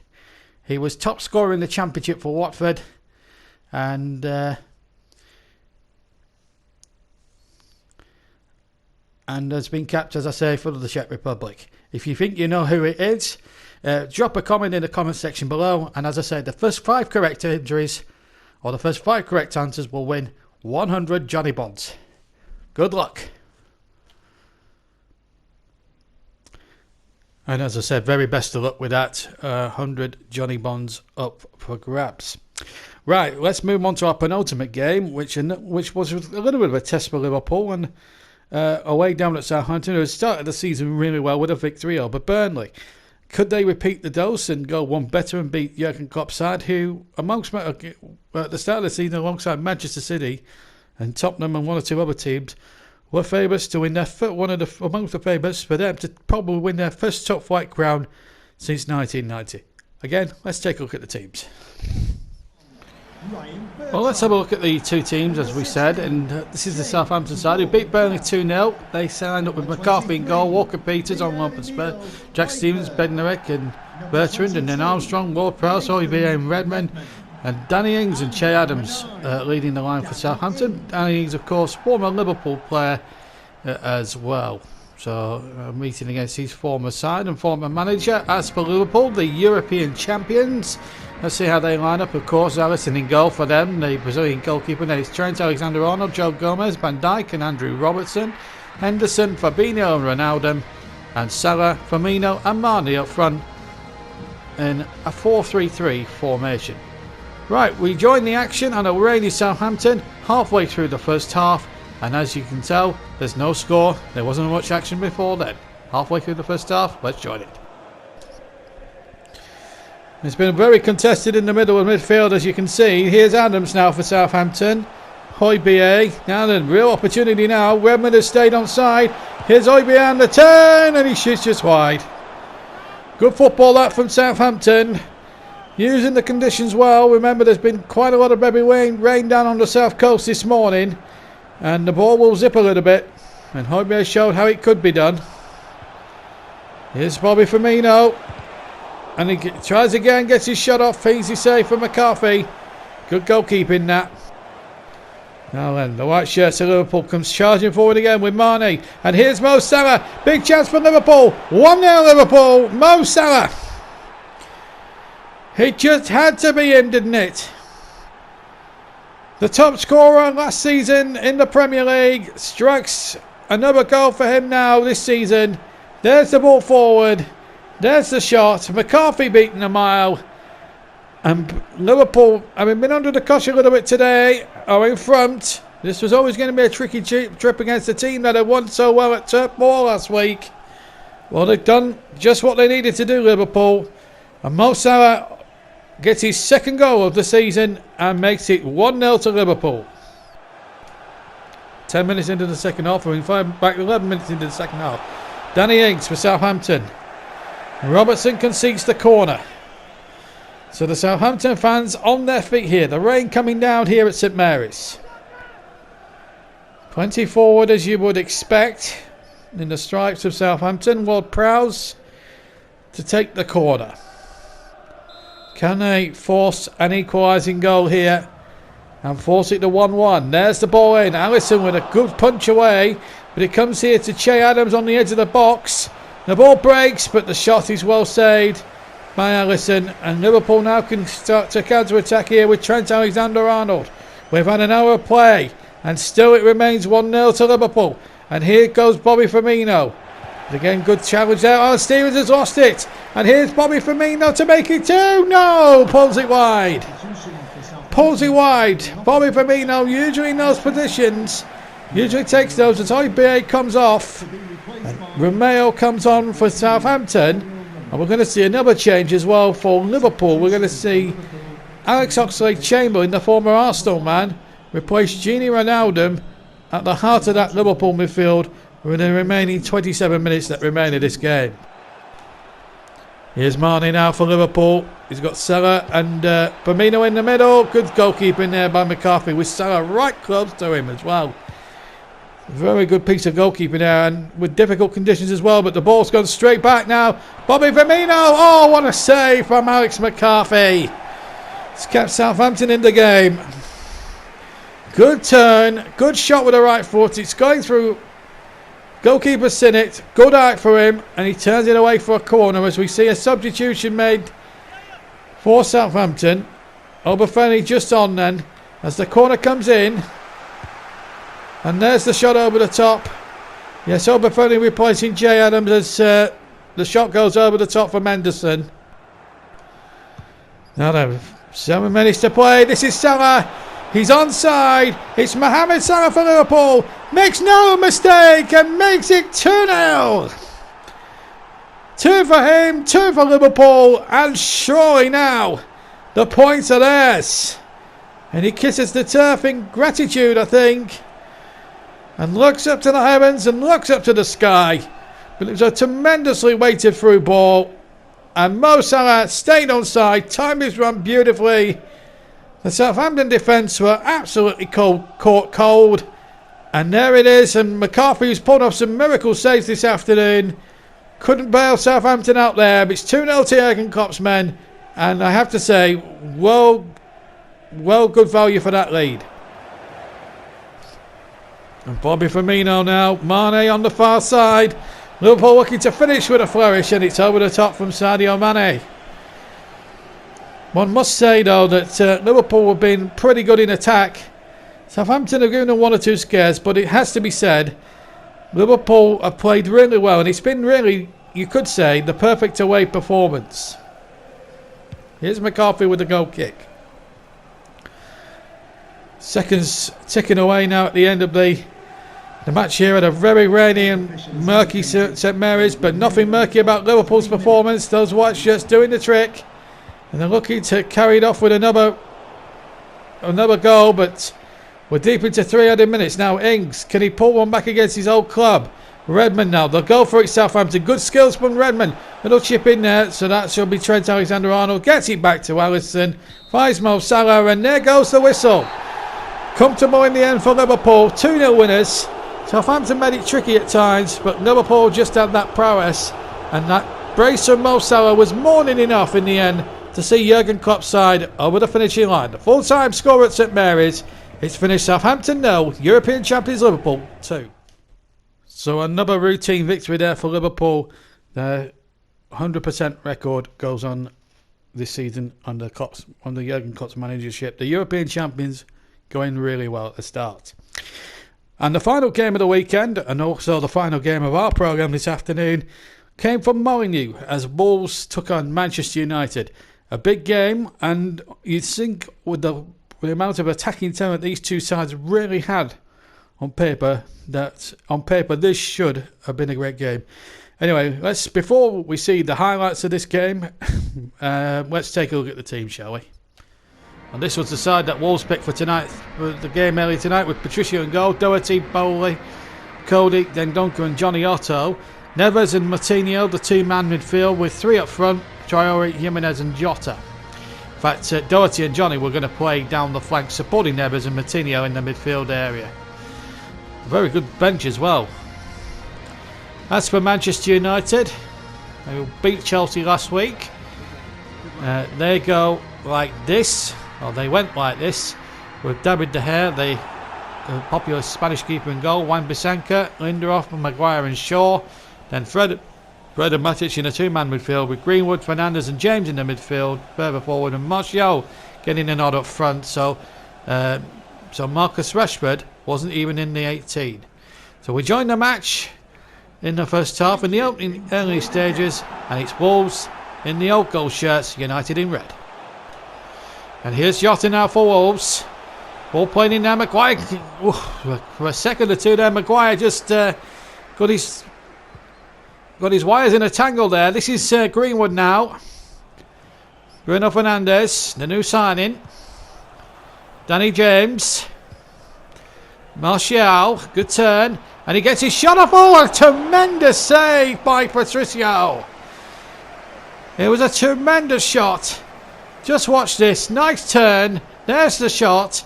He was top scorer in the Championship for Watford, and has been capped, as I say, for the Czech Republic. If you think you know who it is, drop a comment in the comment section below. And as I said, the first 5 correct entries, or the first 5 correct answers, will win 100 Johnny Bonds. Good luck. And as I said, very best of luck with that. 100 Johnny Bonds up for grabs. Right, let's move on to our penultimate game, which was a little bit of a test for Liverpool, and away down at Southampton, who had started the season really well with a victory over Burnley. Could they repeat the dose and go one better and beat Jurgen Klopp's side, who at the start of the season, alongside Manchester City and Tottenham and 1 or 2 other teams, were favourites to win amongst the favourites for them to probably win their first top flight crown since 1990. Again, let's take a look at the teams. Well, let's have a look at the 2 teams, as we said, and this is the Southampton side, who beat Burnley 2-0. They signed up with McCarthy in goal, Walker Peters on loan for Spurs, Jack Stevens, Bednarek and Bertrand, and then Armstrong, Ward-Prowse, Olivier and Redmond, and Danny Ings and Che Adams leading the line for Southampton. Danny Ings, of course, former Liverpool player as well. So meeting against his former side and former manager. As for Liverpool, the European champions, let's see how they line up. Of course, Alisson in goal for them, the Brazilian goalkeeper. Then it's Trent Alexander-Arnold, Joe Gomez, Van Dijk and Andrew Robertson, Henderson, Fabinho and Ronaldo, and Salah, Firmino and Mane up front in a 4-3-3 formation. Right, we join the action on a rainy Southampton halfway through the first half, and as you can tell, there's no score. There wasn't much action before then. Halfway through the first half, let's join it. It's been very contested in the middle of midfield, as you can see. Here's Adams now for Southampton. Højbjerg, now then, real opportunity now. Redmond has stayed on side. Here's Højbjerg on the turn, and he shoots just wide. Good football that from Southampton. Using the conditions well. Remember, there's been quite a lot of heavy rain down on the south coast this morning, and the ball will zip a little bit, and Højbjerg showed how it could be done. Here's Bobby Firmino, and he tries again, gets his shot off. Easy save from McCarthy. Good goalkeeping that. Now then, the white shirts of Liverpool comes charging forward again with Mane, and here's Mo Salah. Big chance for Liverpool. 1-0 Liverpool. Mo Salah. It just had to be him, didn't it? The top scorer last season in the Premier League strikes another goal for him now this season. There's the ball forward. There's the shot. McCarthy beating a mile. And Liverpool, having been under the cosh a little bit today, are in front. This was always going to be a tricky trip against a team that had won so well at Turf Moor last week. Well, they've done just what they needed to do, Liverpool. And Mo Salah gets his second goal of the season and makes it 1-0 to Liverpool. 10 minutes into the second half, we're back 11 minutes into the second half. Danny Ings for Southampton. Robertson concedes the corner. So the Southampton fans on their feet here. The rain coming down here at St Mary's. Plenty forward as you would expect in the stripes of Southampton. Ward-Prowse to take the corner. Can they force an equalising goal here and force it to 1-1? There's the ball in. Alisson with a good punch away, but it comes here to Che Adams on the edge of the box. The ball breaks, but the shot is well saved by Alisson, and Liverpool now can start to counter-attack here with Trent Alexander-Arnold. We've had an hour of play, and still it remains 1-0 to Liverpool. And here goes Bobby Firmino. Again, good challenge there. Oh, Stevens has lost it. And here's Bobby Firmino to make it 2. No! Pulls it wide. Pulls it wide. Bobby Firmino usually in those positions. Usually takes those as IBA comes off. And Romeo comes on for Southampton. And we're going to see another change as well for Liverpool. We're going to see Alex Oxlade-Chamberlain, the former Arsenal man, replace Gini Wijnaldum at the heart of that Liverpool midfield with the remaining 27 minutes that remain of this game. Here's Mane now for Liverpool. He's got Salah and Firmino in the middle. Good goalkeeping there by McCarthy with Salah right close to him as well. Very good piece of goalkeeping there, and with difficult conditions as well, but the ball's gone straight back now. Bobby Firmino, oh, what a save from Alex McCarthy. It's kept Southampton in the game. Good turn, good shot with the right foot. It's going through. Goalkeeper Sinnott, good eye for him, and he turns it away for a corner as we see a substitution made for Southampton. Obafemi just on then as the corner comes in. And there's the shot over the top. Yes, Obafemi replacing Che Adams as the shot goes over the top for Menderson. Now then, 7 minutes to play. This is Salah. He's onside. It's Mohamed Salah for Liverpool. Makes no mistake and makes it 2-0. 2 for him, 2 for Liverpool. And surely now the points are theirs. And he kisses the turf in gratitude, I think. And looks up to the heavens and looks up to the sky. But it was a tremendously weighted through ball. And Mo Salah stayed onside, timed his run beautifully. The Southampton defence were absolutely caught cold. And there it is. And McCarthy, who's pulled off some miracle saves this afternoon, couldn't bail Southampton out there. But it's 2-0 to Jurgen Klopp's men. And I have to say, well good value for that lead. And Bobby Firmino now. Mane on the far side. Liverpool looking to finish with a flourish, and it's over the top from Sadio Mane. One must say though that Liverpool have been pretty good in attack. Southampton have given them 1 or 2 scares, but it has to be said, Liverpool have played really well, and it's been really, you could say, the perfect away performance. Here's McCarthy with the goal kick. Seconds ticking away now at the end of the match here at a very rainy and murky St Mary's, but nothing murky about Liverpool's performance. Those white shirts doing the trick, and they're looking to carry it off with another goal, but we're deep into 3 added minutes now. Ings, can he pull one back against his old club? Redmond now, they'll go for it, Southampton. Good skills from Redmond. Little chip in there, so that should be Trent Alexander-Arnold. Gets it back to Alisson. Finds Mo Salah, and there goes the whistle. Comfortable in the end for Liverpool. 2-0 winners. Southampton made it tricky at times, but Liverpool just had that prowess, and that brace from Mo Salah was more than enough in the end to see Jurgen Klopp's side over the finishing line. The full-time score at St Mary's, it's finished Southampton 0, European champions Liverpool 2. So another routine victory there for Liverpool. Their 100% record goes on this season under Jurgen Klopp's managership. The European champions going really well at the start. And the final game of the weekend, and also the final game of our programme this afternoon, came from Molineux as Wolves took on Manchester United. A big game, and you'd think with the amount of attacking talent these two sides really had on paper, this should have been a great game. Anyway, before we see the highlights of this game, let's take a look at the team, shall we? And this was the side that Wolves picked for tonight, for the game earlier tonight, with Patricio in goal, Doherty, Bowley, Cody, then Duncan and Johnny Otto. Neves and Martinho, the 2-man midfield, with 3 up front, Traore, Jimenez and Jota. In fact, Doherty and Johnny were going to play down the flank, supporting Neves and Martinho in the midfield area. A very good bench as well. As for Manchester United, they beat Chelsea last week. They go like this, or they went like this, with David De Gea, the popular Spanish keeper in goal, Wan-Bissaka, Lindelof, Maguire and Shaw. Then Fred and Matic in a two-man midfield with Greenwood, Fernandes and James in the midfield, further forward, and Martial getting a nod up front. So Marcus Rashford wasn't even in the 18. So we joined the match in the first half in the opening early stages, and it's Wolves in the old goal shirts, United in red. And here's Jota now for Wolves. Ball playing in there, Maguire. For a second or two there, Maguire just got his wires in a tangle there. This is Greenwood now. Bruno Fernandes, the new signing. Danny James. Martial, good turn. And he gets his shot off. Oh, a tremendous save by Patricio. It was a tremendous shot. Just watch this. Nice turn. There's the shot.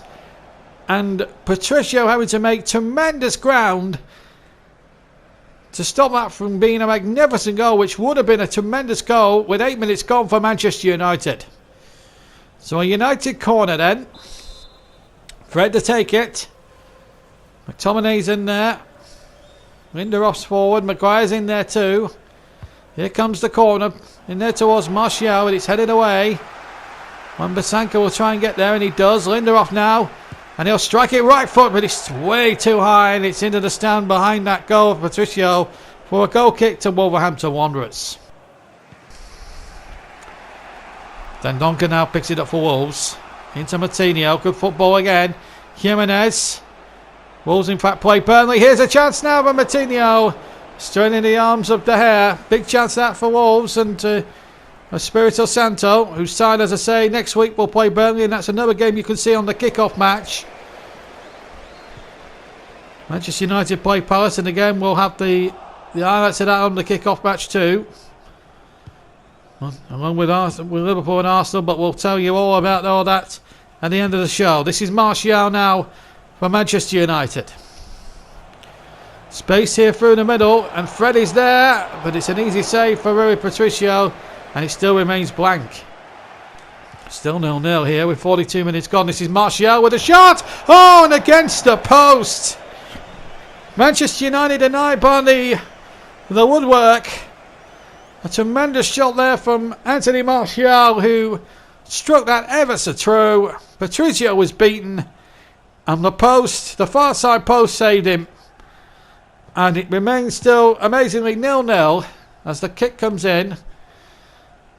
And Patricio having to make tremendous ground to stop that from being a magnificent goal, which would have been a tremendous goal with 8 minutes gone for Manchester United. So a United corner then. Fred to take it. McTominay's in there. Lindelof's forward. Maguire's in there too. Here comes the corner. In there towards Martial, and it's headed away. Wan-Bissaka will try and get there, and he does. Lindelof now. And he'll strike it right foot, but it's way too high, and it's into the stand behind that goal of Patricio for a goal kick to Wolverhampton Wanderers. Then Donker now picks it up for Wolves. Into Martinho. Good football again. Jimenez. Wolves in fact play Burnley. Here's a chance now for Martinho. Straining the arms of De Gea. Big chance that for Wolves and Espirito Santo, whose side, as I say, next week will play Burnley, and that's another game you can see on the kick-off match. Manchester United play Palace, and again we'll have the highlights of that on the kick-off match too. Along with Liverpool and Arsenal, but we'll tell you all about all that at the end of the show. This is Martial now for Manchester United. Space here through the middle, and Fred is there, but it's an easy save for Rui Patricio, and it still remains blank. Still 0-0 here with 42 minutes gone. This is Martial with a shot. Oh, and against the post. Manchester United denied by the woodwork. A tremendous shot there from Anthony Martial, who struck that ever so true. Patricio was beaten, and the post, the far side post, saved him. And it remains still amazingly 0-0 as the kick comes in.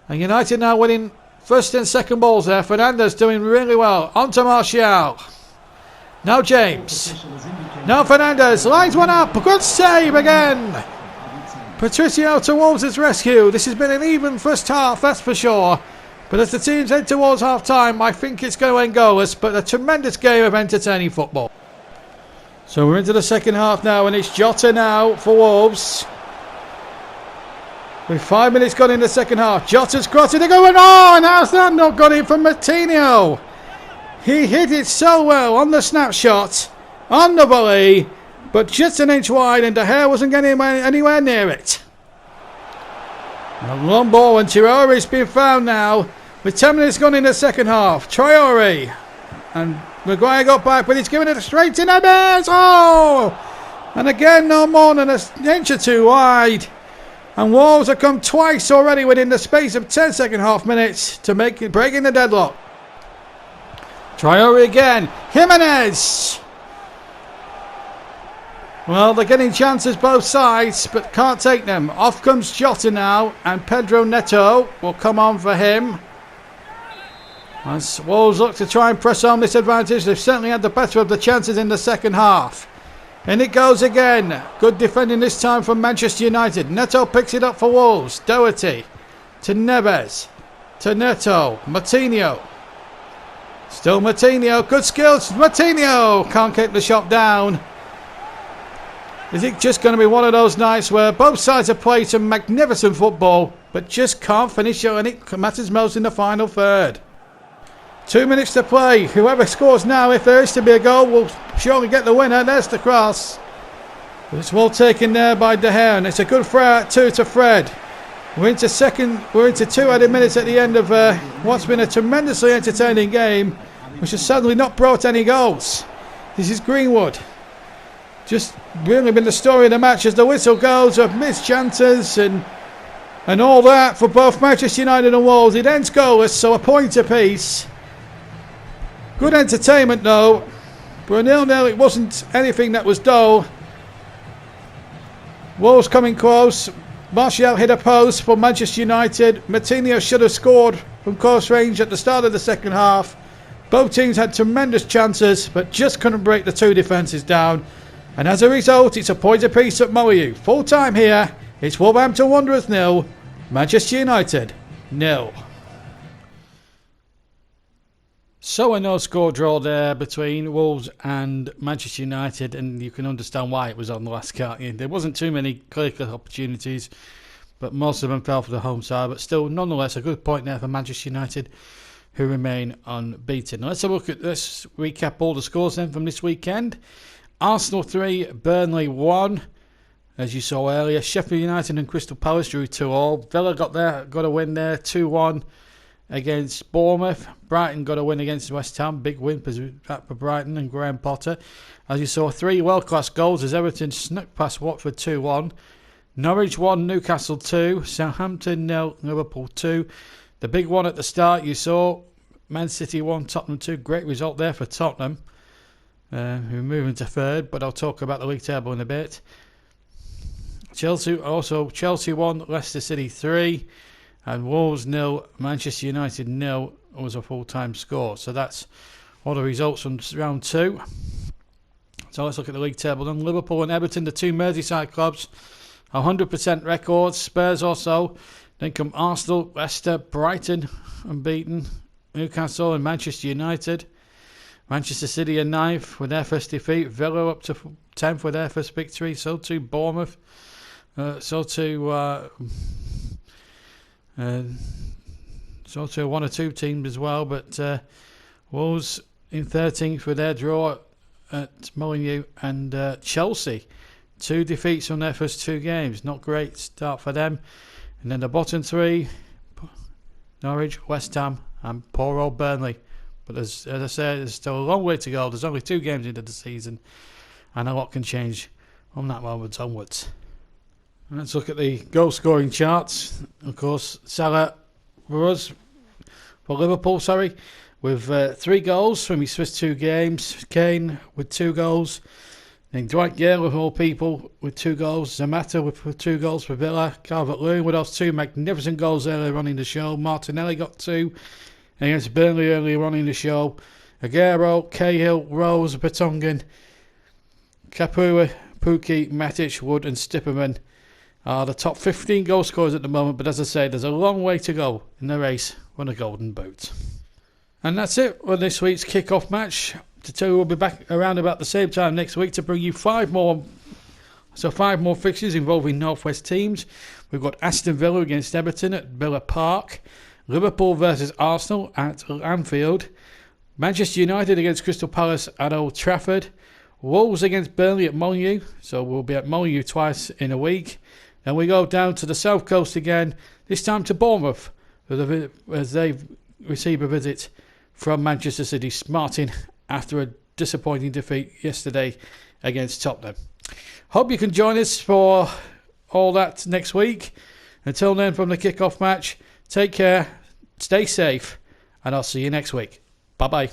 And United now winning first and second balls there. Fernandes doing really well. On to Martial. Now James. Now Fernandes lines one up. Good save again. Patricio to Wolves' rescue. This has been an even first half, that's for sure. But as the teams head towards half time, I think it's going to end goalless. But a tremendous game of entertaining football. So we're into the second half now, and it's Jota now for Wolves. With 5 minutes gone in the second half, Jota's crossing, they're going on. How's that not got in from Martinho? He hit it so well on the snapshot, on the volley, but just an inch wide, and De Gea wasn't getting anywhere near it. A long ball, and Traore's been found now. With 10 minutes gone in the second half, Traore and Maguire got back, but he's giving it straight to Neves. Oh! And again, no more than an inch or two wide. And Wolves have come twice already within the space of 10 second half minutes to make it, breaking the deadlock. Traore again. Jimenez. Well, they're getting chances both sides, but can't take them. Off comes Jota now, and Pedro Neto will come on for him. As Wolves look to try and press on this advantage, they've certainly had the better of the chances in the second half. And it goes again. Good defending this time from Manchester United. Neto picks it up for Wolves. Doherty to Neves. To Neto. Martinho. Still Martinho. Good skills. Martinho can't keep the shot down. Is it just going to be one of those nights where both sides have played some magnificent football, but just can't finish it, and it matters most in the final third? 2 minutes to play. Whoever scores now, if there is to be a goal, will surely get the winner. There's the cross. But it's well taken there by De Gea, and it's a good throw out too to Fred. We're into 2 added minutes at the end of what's been a tremendously entertaining game, which has suddenly not brought any goals. This is Greenwood. Just really been the story of the match as the whistle goes of missed chances and all that for both Manchester United and Wolves. It ends goalless, so a point apiece. Good entertainment though. For a 0-0, it wasn't anything that was dull. Wolves coming close. Martial hit a post for Manchester United. Martinez should have scored from close range at the start of the second half. Both teams had tremendous chances, but just couldn't break the two defences down. And as a result, it's a point apiece at Molineux. Full time here. It's Wolverhampton Wanderers 0, Manchester United 0. So a no-score draw there between Wolves and Manchester United, and you can understand why it was on the last, can't you? There wasn't too many clear-cut opportunities, but most of them fell for the home side. But still, nonetheless, a good point there for Manchester United, who remain unbeaten. Now, let's recap all the scores then from this weekend. Arsenal 3, Burnley 1. As you saw earlier, Sheffield United and Crystal Palace drew 2-2. Villa got a win there, 2-1 against Bournemouth. Brighton got a win against West Ham. Big win for Brighton and Graham Potter. As you saw, 3 world-class goals as Everton snuck past Watford 2-1. Norwich 1, Newcastle 2. Southampton 0, Liverpool 2. The big one at the start you saw, Man City 1, Tottenham 2. Great result there for Tottenham, who are moving to third, but I'll talk about the league table in a bit. Chelsea 1, Leicester City 3. And Wolves 0, Manchester United 0 was a full-time score. So that's all the results from round 2. So let's look at the league table then. Liverpool and Everton, the two Merseyside clubs, 100% records. Spurs also. Then come Arsenal, Leicester, Brighton, unbeaten. Newcastle and Manchester United. Manchester City are 9th with their first defeat. Villa up to 10th with their first victory. So too Bournemouth. So too one or two teams as well, but Wolves in 13th with their draw at Molineux, and Chelsea 2 defeats from their first 2 games. Not great start for them. And then the bottom 3, Norwich, West Ham and poor old Burnley. But as I said, there's still a long way to go. There's only 2 games into the season and a lot can change from that moment onwards. Let's look at the goal scoring charts. Of course, Salah for Liverpool, with 3 goals from his first 2 games. Kane with 2 goals. Then Dwight Gale, of all people, with 2 goals. Zamata with 2 goals for Villa. Calvert-Lewin with those 2 magnificent goals earlier on in the show. Martinelli got 2 against Burnley earlier on in the show. Aguero, Cahill, Rose, Vertonghen, Kapua, Pukki, Matic, Wood and Stipperman are the top 15 goal scorers at the moment, but as I say, there's a long way to go in the race for the Golden Boot. And that's it for this week's kick-off match. The two will be back around about the same time next week to bring you 5 more fixtures involving Northwest teams. We've got Aston Villa against Everton at Villa Park, Liverpool versus Arsenal at Anfield, Manchester United against Crystal Palace at Old Trafford, Wolves against Burnley at Molineux, so we'll be at Molineux twice in a week. Then we go down to the south coast again, this time to Bournemouth, as they receive a visit from Manchester City, smarting after a disappointing defeat yesterday against Tottenham. Hope you can join us for all that next week. Until then, from the kick-off match, take care, stay safe, and I'll see you next week. Bye-bye.